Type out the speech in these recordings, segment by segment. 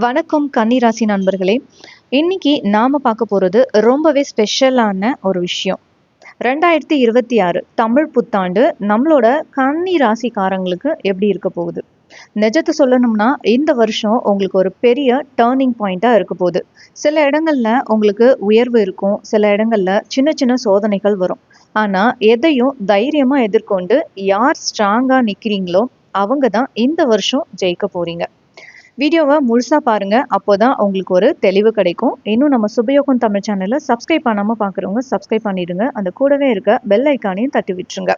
வணக்கம் கன்னிராசி நண்பர்களே. இன்னைக்கு நாம பார்க்க போறது ரொம்பவே ஸ்பெஷலான ஒரு விஷயம். 2026 தமிழ் புத்தாண்டு நம்மளோட கன்னி ராசிக்காரங்களுக்கு எப்படி இருக்க போகுது? நிஜத்தை சொல்லணும்னா இந்த வருஷம் உங்களுக்கு ஒரு பெரிய டேர்னிங் பாயிண்டா இருக்க போகுது. சில இடங்கள்ல உங்களுக்கு உயர்வு இருக்கும், சில இடங்கள்ல சின்ன சின்ன சோதனைகள் வரும். ஆனா எதையும் தைரியமா எதிர்கொண்டு யார் ஸ்ட்ராங்கா நிக்கிறீங்களோ அவங்க தான் இந்த வருஷம் ஜெயிக்க போறீங்க. வீடியோவை முழுசா பாருங்க. அப்போதான் உங்களுக்கு ஒரு தெளிவு கிடைக்கும். இன்னும் நம்ம சுபயோகம் தமிழ் சேனலை சப்ஸ்கிரைப் பண்ணாம பாக்குறவங்க சப்ஸ்கிரைப் பண்ணிடுங்க. அந்த கூடவே இருக்க பெல் ஐக்கானையும் தட்டி விட்டுருங்க.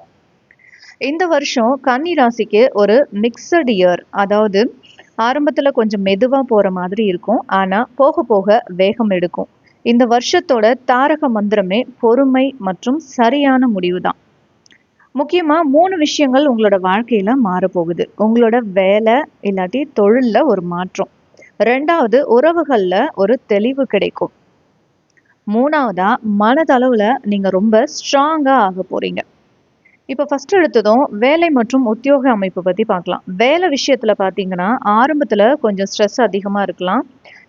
இந்த வருஷம் கன்னி ராசிக்கு ஒரு மிக்சட் இயர். அதாவது ஆரம்பத்துல கொஞ்சம் மெதுவா போற மாதிரி இருக்கும், ஆனா போக போக வேகம் எடுக்கும். இந்த வருஷத்தோட தாரக மந்திரமே பொறுமை மற்றும் சரியான முடிவு தான். முக்கியமா 3 விஷயங்கள் உங்களோட வாழ்க்கையில மாறப்போகுது. உங்களோட வேலை இல்லாட்டி தொழில்ல ஒரு மாற்றம். 2வது உறவுகள்ல ஒரு தெளிவு கிடைக்கும். 3வதா மனதளவுல நீங்க ரொம்ப ஸ்ட்ராங்கா ஆக போறீங்க. இப்ப ஃபர்ஸ்ட் எடுத்ததும் வேலை மற்றும் உத்தியோக அமைப்பு பத்தி பார்க்கலாம். வேலை விஷயத்துல பாத்தீங்கன்னா ஆரம்பத்துல கொஞ்சம் ஸ்ட்ரெஸ் அதிகமா இருக்கலாம்.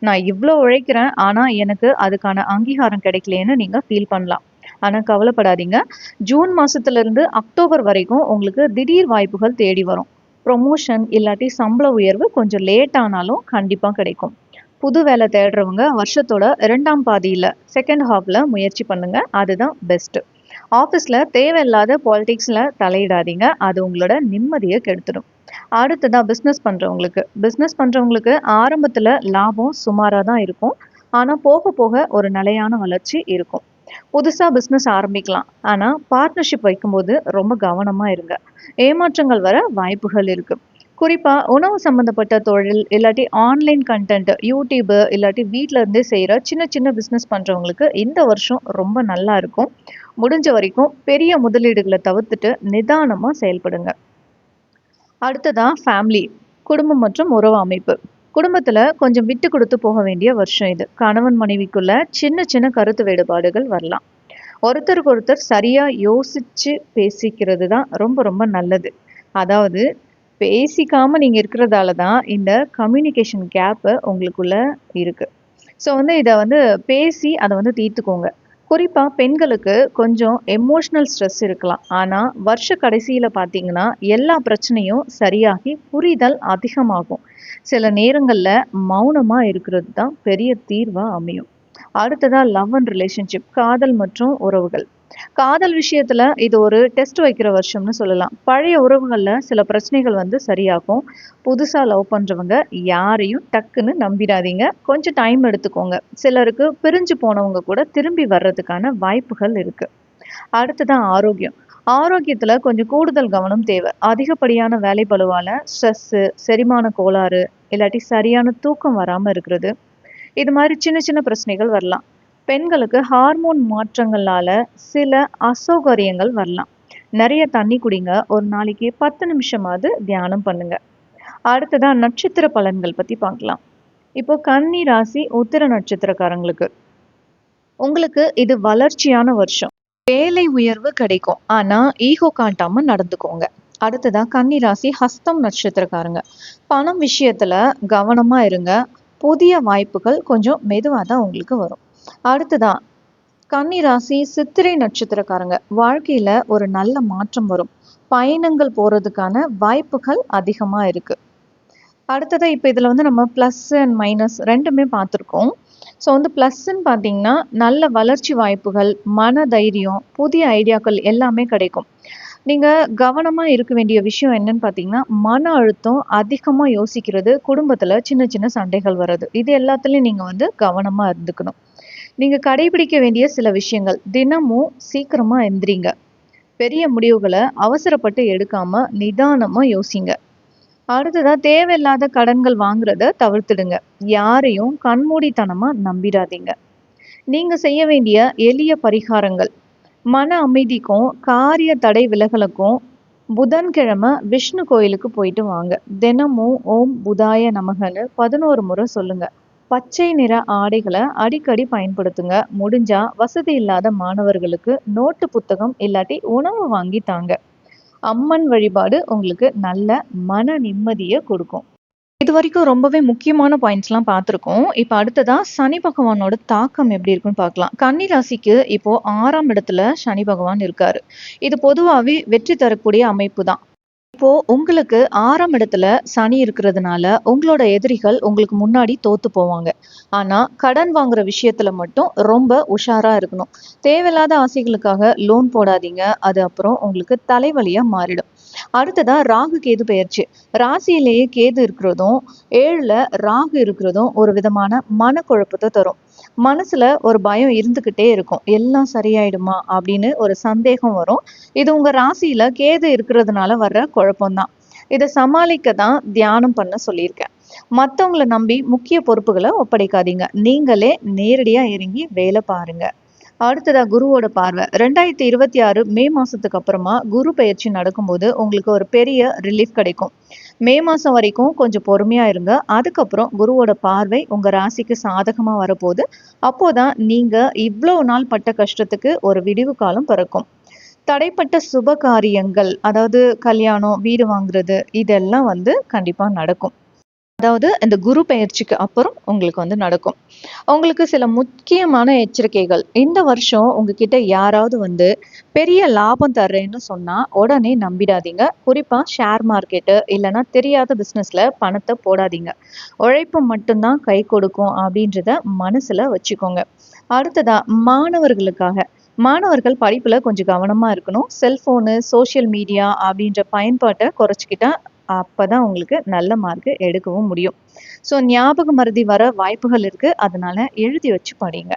நான் இவ்ளோ உழைக்கிறேன், ஆனா எனக்கு அதுக்கான அங்கீகாரம் கிடைக்கலையேன்னு நீங்க ஃபீல் பண்ணலாம். ஆனா கவலைப்படாதீங்க. ஜூன் மாசத்துல இருந்து அக்டோபர் வரைக்கும் உங்களுக்கு திடீர் வாய்ப்புகள் தேடி வரும். ப்ரொமோஷன் இல்லாட்டி சம்பள உயர்வு கொஞ்சம் லேட் ஆனாலும் கண்டிப்பா கிடைக்கும். புது வேலை தேடுறவங்க வருஷத்தோட 2ஆம் பாதியில செகண்ட் ஹாஃப்ல முயற்சி பண்ணுங்க. அதுதான் பெஸ்ட். ஆஃபீஸ்ல தேவையில்லாத பாலிடிக்ஸ்ல தலையிடாதீங்க. அது உங்களோட நிம்மதியை கெடுத்துடும். அடுத்ததா பிஸ்னஸ் பண்றவங்களுக்கு ஆரம்பத்துல லாபம் சுமாரா தான் இருக்கும். ஆனா போக போக ஒரு நிலையான வளர்ச்சி இருக்கும். புதுசா பிசினஸ் ஆரம்பிக்கலாம், ஆனா பார்ட்னர்ஷிப் வைக்கும்போது ரொம்ப கவனமா இருங்க. ஏமாற்றங்கள் வர வாய்ப்புகள் இருக்கு. குறிப்பா உணவு சம்பந்தப்பட்ட தொழில் இல்லாட்டி ஆன்லைன் கண்டென்ட், யூடியூப் இல்லாட்டி வீட்ல இருந்தே செய்யற சின்ன சின்ன பிசினஸ் பண்றவங்களுக்கு இந்த வருஷம் ரொம்ப நல்லா இருக்கும். முடிஞ்ச வரைக்கும் பெரிய முதலீடுகளை தவிர்த்துட்டு நிதானமா செயல்படுங்க. அடுத்ததா ஃபேமிலி, குடும்பம் மற்றும் உறவு அமைப்பு. குடும்பத்துல கொஞ்சம் விட்டு கொடுத்து போக வேண்டிய வருஷம் இது. கணவன் மனைவிக்குள்ள சின்ன சின்ன கருத்து வேறுபாடுகள் வரலாம். ஒருத்தருக்கு ஒருத்தர் சரியா யோசிச்சு பேசிக்கிறது தான் ரொம்ப ரொம்ப நல்லது. அதாவது பேசிக்காம நீங்க இருக்கிறதால தான் இந்த கம்யூனிகேஷன் கேப் உங்களுக்குள்ள இருக்கு. ஸோ இதை பேசி அதை தீர்த்துக்கோங்க. குறிப்பா பெண்களுக்கு கொஞ்சம் எமோஷனல் ஸ்ட்ரெஸ் இருக்கலாம். ஆனா வருஷ கடைசியில பார்த்தீங்கன்னா எல்லா பிரச்சனையும் சரியாகி புரிதல் அதிகமாகும். சில நேரங்கள்ல மௌனமா இருக்கிறது தான் பெரிய தீர்வா அமையும். அடுத்ததா லவ் அண்ட் ரிலேஷன்ஷிப், காதல் மற்றும் உறவுகள். காதல் விஷயத்துல இது ஒரு டெஸ்ட் வைக்கிற வருஷம்னு சொல்லலாம். பழைய உறவுகள்ல சில பிரச்சனைகள் சரியாகும். புதுசா லவ் பண்றவங்க யாரையும் டக்குன்னு நம்பிடாதீங்க. கொஞ்சம் டைம் எடுத்துக்கோங்க. சிலருக்கு பிரிஞ்சு போனவங்க கூட திரும்பி வர்றதுக்கான வாய்ப்புகள் இருக்கு. அடுத்ததான் ஆரோக்கியம். ஆரோக்கியத்துல கொஞ்சம் கூடுதல் கவனம் தேவை. அதிகப்படியான வேலைப்பளுவால ஸ்ட்ரெஸ், செரிமான கோளாறு இல்லாட்டி சரியான தூக்கம் வராம இருக்கிறது, இது மாதிரி சின்ன சின்ன பிரச்சனைகள் வரலாம். பெண்களுக்கு ஹார்மோன் மாற்றங்களால சில அசௌகரியங்கள் வரலாம். நிறைய தண்ணி குடிங்க. ஒரு நாளைக்கு 10 நிமிஷமாவது தியானம் பண்ணுங்க. அடுத்ததா நட்சத்திர பலன்கள் பத்தி பார்க்கலாம். இப்போ கன்னி ராசி உத்திர நட்சத்திரக்காரங்களுக்கு உங்களுக்கு இது வளர்ச்சியான வருஷம். வேலை உயர்வு கிடைக்கும், ஆனா ஈகோ காட்டாம நடந்துக்கோங்க. அடுத்ததா கன்னி ராசி ஹஸ்தம் நட்சத்திரக்காரங்க, பணம் விஷயத்துல கவனமா இருங்க. புதிய வாய்ப்புகள் கொஞ்சம் மெதுவா தான் உங்களுக்கு வரும். அடுத்ததா கன்னி ராசி சித்திரை நட்சத்திரக்காரங்க, வாழ்க்கையில ஒரு நல்ல மாற்றம் வரும். பயணங்கள் போறதுக்கான வாய்ப்புகள் அதிகமா இருக்கு. அடுத்ததா இப்ப இதுல நம்ம பிளஸ் அண்ட் மைனஸ் ரெண்டுமே பார்த்துருக்கோம். ஸோ பிளஸ்ன்னு பார்த்தீங்கன்னா நல்ல வளர்ச்சி வாய்ப்புகள், மன தைரியம், புதிய ஐடியாக்கள் எல்லாமே கிடைக்கும். நீங்க கவனமா இருக்க வேண்டிய விஷயம் என்னன்னு பார்த்தீங்கன்னா, மன அழுத்தம் அதிகமா யோசிக்கிறது, குடும்பத்துல சின்ன சின்ன சண்டைகள் வர்றது, இது எல்லாத்துலயும் நீங்க கவனமா இருந்துக்கணும். நீங்க கடைபிடிக்க வேண்டிய சில விஷயங்கள்: தினமும் சீக்கிரமா எந்திரிங்க. பெரிய முடிவுகளை அவசரப்பட்டு எடுக்காம நிதானமா யோசிங்க. அடுத்ததா தேவையில்லாத கடன்கள் வாங்குறத தவிர்த்துடுங்க. யாரையும் கண்மூடித்தனமா நம்பிடாதீங்க. நீங்க செய்ய வேண்டிய எளிய பரிகாரங்கள்: மன அமைதிக்கும் காரிய தடை விலகலுக்கும் புதன்கிழமை விஷ்ணு கோயிலுக்கு போயிட்டு வாங்க. தினமும் ஓம் புதாய நமகன்னு 11 முறை சொல்லுங்க. பச்சை நிற ஆடைகளை அடிக்கடி பயன்படுத்துங்க. முடிஞ்சா வசதி இல்லாத மாணவர்களுக்கு நோட்டு புத்தகம் இல்லாட்டி உணவு வாங்கி தாங்க. அம்மன் வழிபாடு உங்களுக்கு நல்ல மன நிம்மதியை கொடுக்கும். இதுவரைக்கும் ரொம்பவே முக்கியமான பாயிண்ட்ஸ்லாம் பார்த்துருக்கோம். இப்ப அடுத்ததா சனி பகவானோட தாக்கம் எப்படி இருக்குன்னு பார்க்கலாம். கன்னி ராசிக்கு இப்போ 6ஆம் இடத்துல சனி பகவான் இருக்காரு. இது பொதுவாவே வெற்றி தரக்கூடிய அமைப்பு தான். இப்போ உங்களுக்கு 6ஆம் இடத்துல சனி இருக்கிறதுனால, உங்களோட எதிரிகள் உங்களுக்கு முன்னாடி தோத்து போவாங்க. ஆனா, கடன் வாங்குற விஷயத்துல மட்டும் ரொம்ப உஷாரா இருக்கணும். தேவையில்லாத ஆசைகளுக்காக லோன் போடாதீங்க. அது அப்புறம் உங்களுக்கு தலைவலியா மாறிடும். அடுத்ததா ராகு கேது பெயர்ச்சி. ராசியிலேயே கேது இருக்கிறதும், 7ல ராகு இருக்கிறதும் ஒரு விதமான மனக்குழப்பத்த தரும். மனசுல ஒரு பயம் இருந்துகிட்டே இருக்கும். எல்லாம் சரியாயிடுமா அப்படின்னு ஒரு சந்தேகம் வரும். இது உங்க ராசியில கேது இருக்கிறதுனால வர்ற குழப்பம்தான். இத சமாளிக்க தான் தியானம் பண்ண சொல்லியிருக்கேன். மத்தவங்கள நம்பி முக்கிய பொறுப்புகள ஒப்படைக்காதீங்க. நீங்களே நேரடியா இறங்கி வேலை பாருங்க. அடுத்ததா குருவோட பார்வை. 2026 மே மாசத்துக்கு அப்புறமா குரு பெயர்ச்சி நடக்கும்போது உங்களுக்கு ஒரு பெரிய ரிலீஃப் கிடைக்கும். மே மாசம் வரைக்கும் கொஞ்சம் பொறுமையா இருங்க. அதுக்கப்புறம் குருவோட பார்வை உங்க ராசிக்கு சாதகமா வரப்போகுது. அப்போதான் நீங்க இவ்வளவு நாள் பட்ட கஷ்டத்துக்கு ஒரு விடிவு காலம் பிறக்கும். தடைப்பட்ட சுப காரியங்கள், அதாவது கல்யாணம், வீடு வாங்குறது, இதெல்லாம் கண்டிப்பா நடக்கும். அதாவது இந்த குரு பெயர்ச்சிக்கு அப்புறம் உங்களுக்கு நடக்கும். உங்களுக்கு சில முக்கியமான எச்சரிக்கைகள். இந்த வருஷம் உங்ககிட்ட யாராவது பெரிய லாபம் தர்றேன்னு சொன்னா உடனே நம்பிடாதீங்க. குறிப்பா ஷேர் மார்க்கெட்டு இல்லைன்னா தெரியாத பிசினஸ்ல பணத்தை போடாதீங்க. உழைப்பு மட்டும்தான் கை கொடுக்கும் அப்படின்றத மனசுல வச்சுக்கோங்க. அடுத்ததா மாணவர்களுக்காக. மாணவர்கள் படிப்புல கொஞ்சம் கவனமா இருக்கணும். செல்போனு, சோசியல் மீடியா அப்படின்ற பயன்பாட்டை குறைச்சிக்கிட்டா அப்பதான் உங்களுக்கு நல்ல மார்க் எடுக்கவும் முடியும். ஸோ ஞாபக மறதி வர வாய்ப்புகள் இருக்கு. அதனால எழுதி வச்சு படிங்க.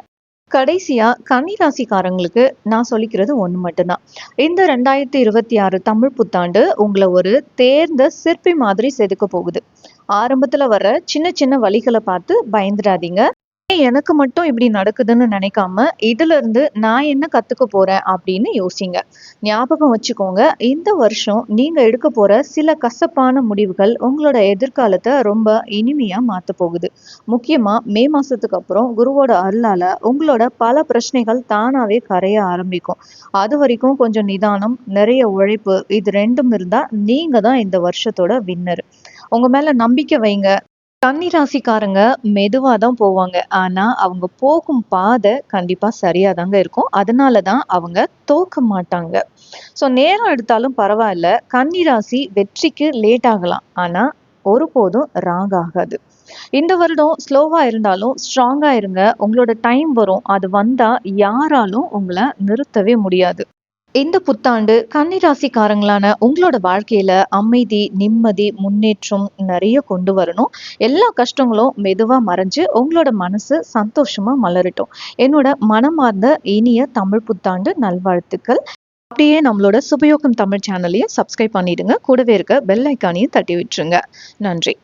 கடைசியா கன்னி ராசிக்காரங்களுக்கு நான் சொல்லிக்கிறது ஒண்ணு மட்டும்தான். இந்த 2026 தமிழ் புத்தாண்டு உங்களை ஒரு தேர்ந்த சிற்பி மாதிரி செதுக்க போகுது. ஆரம்பத்துல வர சின்ன சின்ன வழிகளை பார்த்து பயந்துடாதீங்க. எனக்கு மட்டும் இப்படி நடக்குதுன்னு நினைக்காம இதுல இருந்து நான் என்ன கத்துக்க போறேன் அப்படின்னு யோசிங்க. ஞாபகம் வச்சுக்கோங்க, இந்த வருஷம் நீங்க எடுக்க போற சில கசப்பான முடிவுகள் உங்களோட எதிர்காலத்தை ரொம்ப இனிமையா மாத்த போகுது. முக்கியமா மே மாசத்துக்கு அப்புறம் குருவோட அருளால உங்களோட பல பிரச்சனைகள் தானாவே கரைய ஆரம்பிக்கும். அது வரைக்கும் கொஞ்சம் நிதானம், நிறைய உழைப்பு, இது ரெண்டும் இருந்தா நீங்க தான் இந்த வருஷத்தோட வின்னர். உங்க மேல நம்பிக்கை வைங்க. கன்னி ராசிக்காரங்க மெதுவா தான் போவாங்க. ஆனா, அவங்க போகும் பாதை கண்டிப்பா சரியா தாங்க இருக்கும். அதனால தான் அவங்க தோக்க மாட்டாங்க. ஸோ நேரம் எடுத்தாலும் பரவாயில்ல. கன்னி ராசி வெற்றிக்கு லேட் ஆகலாம். ஆனா, ஒருபோதும் ராங் ஆகாது. இந்த வருடம் ஸ்லோவா இருந்தாலும் ஸ்ட்ராங்கா இருங்க. உங்களோட டைம் வரும். அது வந்தா யாராலும் உங்கள நிறுத்தவே முடியாது. இந்த புத்தாண்டு கன்னி ராசிக்காரங்களான உங்களோட வாழ்க்கையில அமைதி, நிம்மதி, முன்னேற்றம் நிறைய கொண்டு வரணும். எல்லா கஷ்டங்களும் மெதுவா மறைஞ்சு உங்களோட மனசு சந்தோஷமா மலரட்டும். என்னோட மனமார்ந்த இனிய தமிழ் புத்தாண்டு நல்வாழ்த்துக்கள். அப்படியே நம்மளோட சுபயோகம் தமிழ் சேனலையும் சப்ஸ்கிரைப் பண்ணிடுங்க. கூடவே இருக்க பெல் ஐக்கானையும் தட்டி விட்டுருங்க. நன்றி.